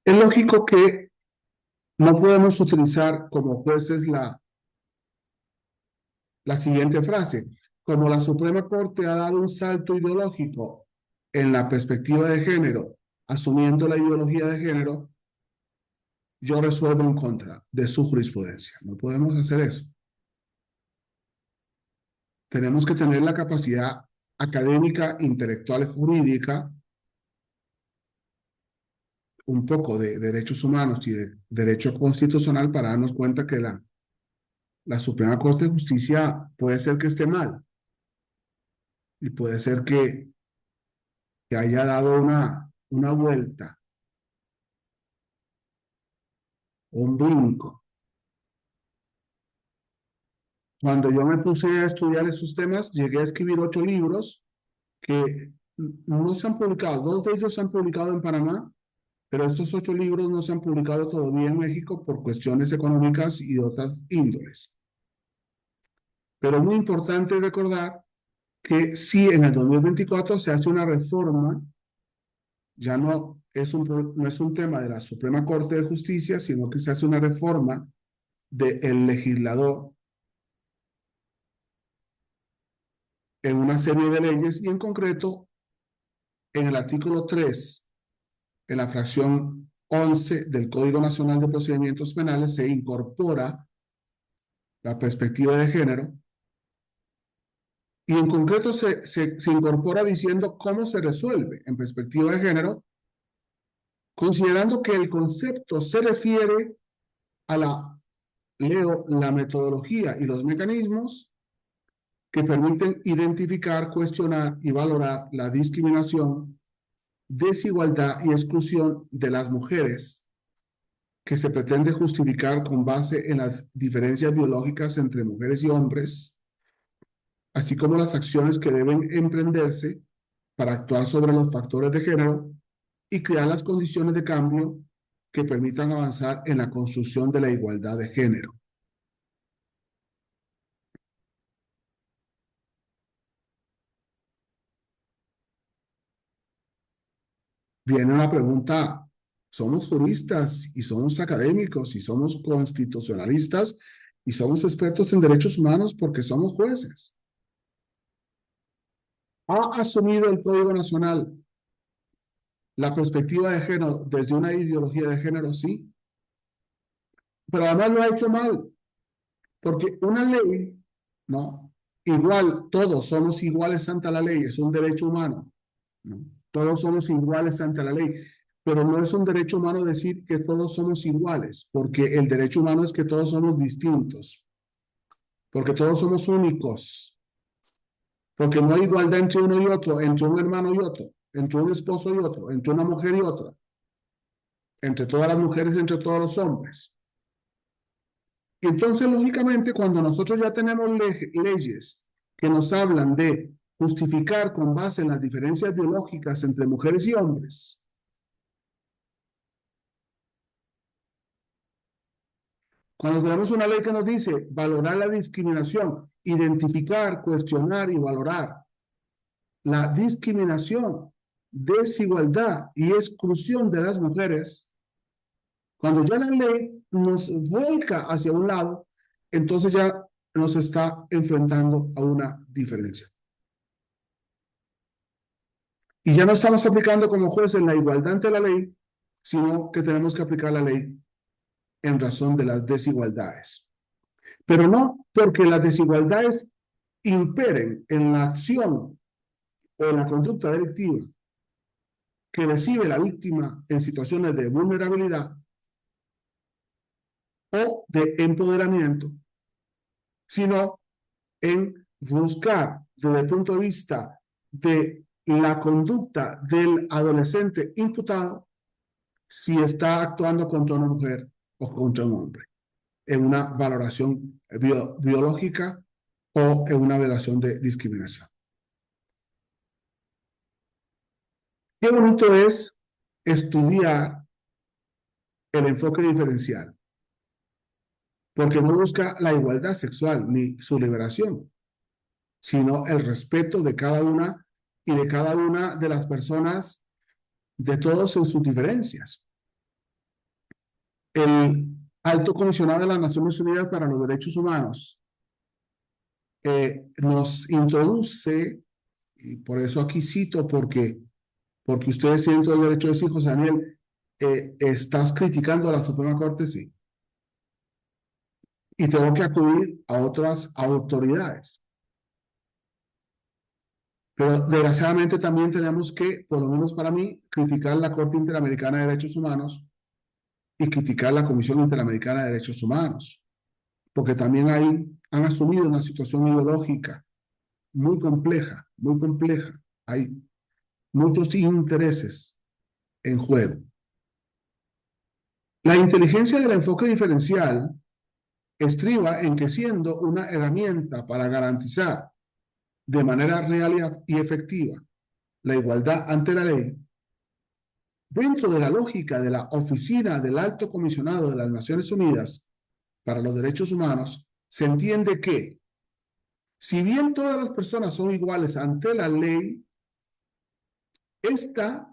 Es lógico que no podemos utilizar como jueces la siguiente frase: como la Suprema Corte ha dado un salto ideológico en la perspectiva de género, asumiendo la ideología de género, yo resuelvo en contra de su jurisprudencia. No podemos hacer eso. Tenemos que tener la capacidad académica, intelectual y jurídica, un poco de derechos humanos y de derecho constitucional para darnos cuenta que la Suprema Corte de Justicia puede ser que esté mal y puede ser que haya dado una vuelta o un brinco. Cuando yo me puse a estudiar esos temas, llegué a escribir 8 libros que no se han publicado. 2 de ellos se han publicado en Panamá, pero estos 8 libros no se han publicado todavía en México por cuestiones económicas y de otras índoles. Pero es muy importante recordar que si en el 2024 se hace una reforma, ya no es un tema de la Suprema Corte de Justicia, sino que se hace una reforma del legislador en una serie de leyes y en concreto en el artículo 3, en la fracción 11 del Código Nacional de Procedimientos Penales, se incorpora la perspectiva de género y en concreto se incorpora diciendo cómo se resuelve en perspectiva de género, considerando que el concepto se refiere a la metodología y los mecanismos que permiten identificar, cuestionar y valorar la discriminación, desigualdad y exclusión de las mujeres que se pretende justificar con base en las diferencias biológicas entre mujeres y hombres, así como las acciones que deben emprenderse para actuar sobre los factores de género y crear las condiciones de cambio que permitan avanzar en la construcción de la igualdad de género. Viene una pregunta: somos juristas y somos académicos y somos constitucionalistas y somos expertos en derechos humanos porque somos jueces. ¿Ha asumido el Código Nacional la perspectiva de género desde una ideología de género? Sí, pero además lo ha hecho mal, porque una ley, ¿no? Igual, todos somos iguales ante la ley, es un derecho humano, ¿no? Todos somos iguales ante la ley, pero no es un derecho humano decir que todos somos iguales, porque el derecho humano es que todos somos distintos, porque todos somos únicos, porque no hay igualdad entre uno y otro, entre un hermano y otro, entre un esposo y otro, entre una mujer y otra, entre todas las mujeres y entre todos los hombres. Y entonces, lógicamente, cuando nosotros ya tenemos leyes que nos hablan de justificar con base en las diferencias biológicas entre mujeres y hombres, cuando tenemos una ley que nos dice valorar la discriminación, identificar, cuestionar y valorar la discriminación, desigualdad y exclusión de las mujeres, cuando ya la ley nos vuelca hacia un lado, entonces ya nos está enfrentando a una diferencia. Y ya no estamos aplicando como jueces la igualdad ante la ley, sino que tenemos que aplicar la ley en razón de las desigualdades. Pero no porque las desigualdades imperen en la acción o en la conducta delictiva que recibe la víctima en situaciones de vulnerabilidad o de empoderamiento, sino en buscar desde el punto de vista de la conducta del adolescente imputado si está actuando contra una mujer o contra un hombre, en una valoración biológica o en una violación de discriminación. Qué bonito es estudiar el enfoque diferencial, porque no busca la igualdad sexual ni su liberación, sino el respeto de cada una y de cada una de las personas, de todos en sus diferencias. El Alto Comisionado de las Naciones Unidas para los Derechos Humanos nos introduce, y por eso aquí cito, porque ustedes tienen todo el derecho de decir, José Daniel, estás criticando a la Suprema Corte, sí, y tengo que acudir a otras autoridades. Pero desgraciadamente también tenemos que, por lo menos para mí, criticar la Corte Interamericana de Derechos Humanos y criticar la Comisión Interamericana de Derechos Humanos, porque también han asumido una situación ideológica muy compleja, muy compleja. Hay muchos intereses en juego. La inteligencia del enfoque diferencial estriba en que siendo una herramienta para garantizar de manera real y efectiva la igualdad ante la ley, dentro de la lógica de la Oficina del Alto Comisionado de las Naciones Unidas para los Derechos Humanos, se entiende que, si bien todas las personas son iguales ante la ley,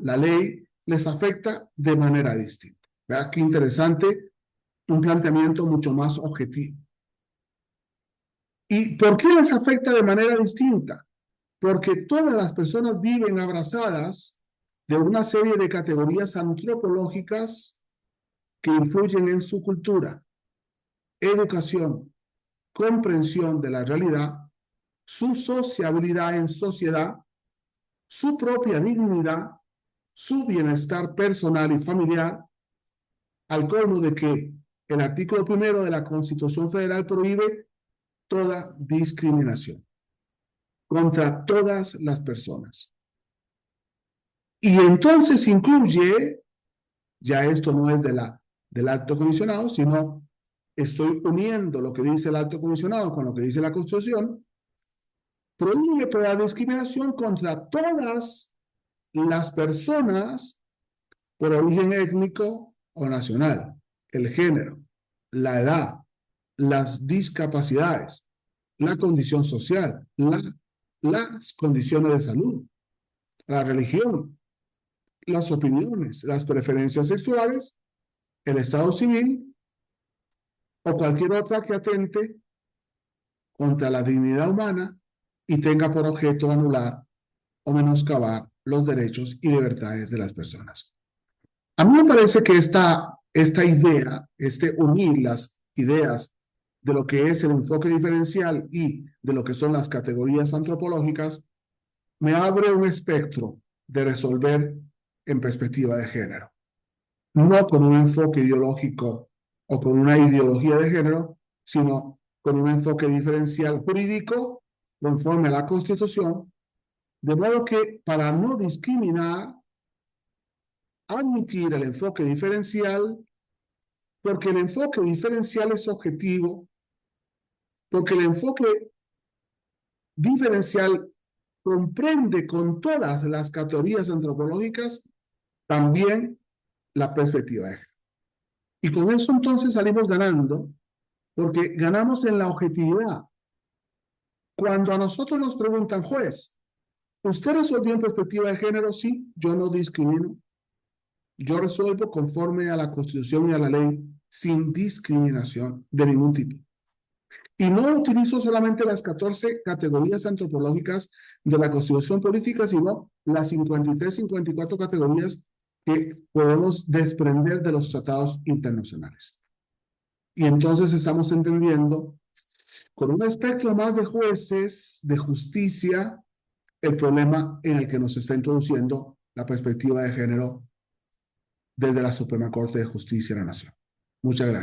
la ley, les afecta de manera distinta. ¿Verdad? Qué interesante, un planteamiento mucho más objetivo. ¿Y por qué les afecta de manera distinta? Porque todas las personas viven abrazadas de una serie de categorías antropológicas que influyen en su cultura, educación, comprensión de la realidad, su sociabilidad en sociedad, su propia dignidad, su bienestar personal y familiar, al colmo de que el artículo 1 de la Constitución Federal prohíbe toda discriminación contra todas las personas. Y entonces incluye, ya esto no es del alto comisionado, sino estoy uniendo lo que dice el alto comisionado con lo que dice la Constitución, prohíbe toda discriminación contra todas las personas por origen étnico o nacional, el género, la edad, las discapacidades, la condición social, las condiciones de salud, la religión, las opiniones, las preferencias sexuales, el estado civil o cualquier otra que atente contra la dignidad humana y tenga por objeto anular o menoscabar los derechos y libertades de las personas. A mí me parece que esta idea, unir las ideas de lo que es el enfoque diferencial y de lo que son las categorías antropológicas, me abre un espectro de resolver en perspectiva de género. No con un enfoque ideológico o con una ideología de género, sino con un enfoque diferencial jurídico conforme a la Constitución, de modo que para no discriminar, admitir el enfoque diferencial, porque el enfoque diferencial es objetivo, porque el enfoque diferencial comprende con todas las categorías antropológicas también la perspectiva de género. Y con eso entonces salimos ganando, porque ganamos en la objetividad. Cuando a nosotros nos preguntan, juez, ¿usted resolvió en perspectiva de género? Sí, yo no discrimino. Yo resuelvo conforme a la Constitución y a la ley, sin discriminación de ningún tipo. Y no utilizo solamente las 14 categorías antropológicas de la Constitución Política, sino las 53, 54 categorías que podemos desprender de los tratados internacionales. Y entonces estamos entendiendo, con un espectro más de jueces, de justicia, el problema en el que nos está introduciendo la perspectiva de género desde la Suprema Corte de Justicia de la Nación. Muchas gracias.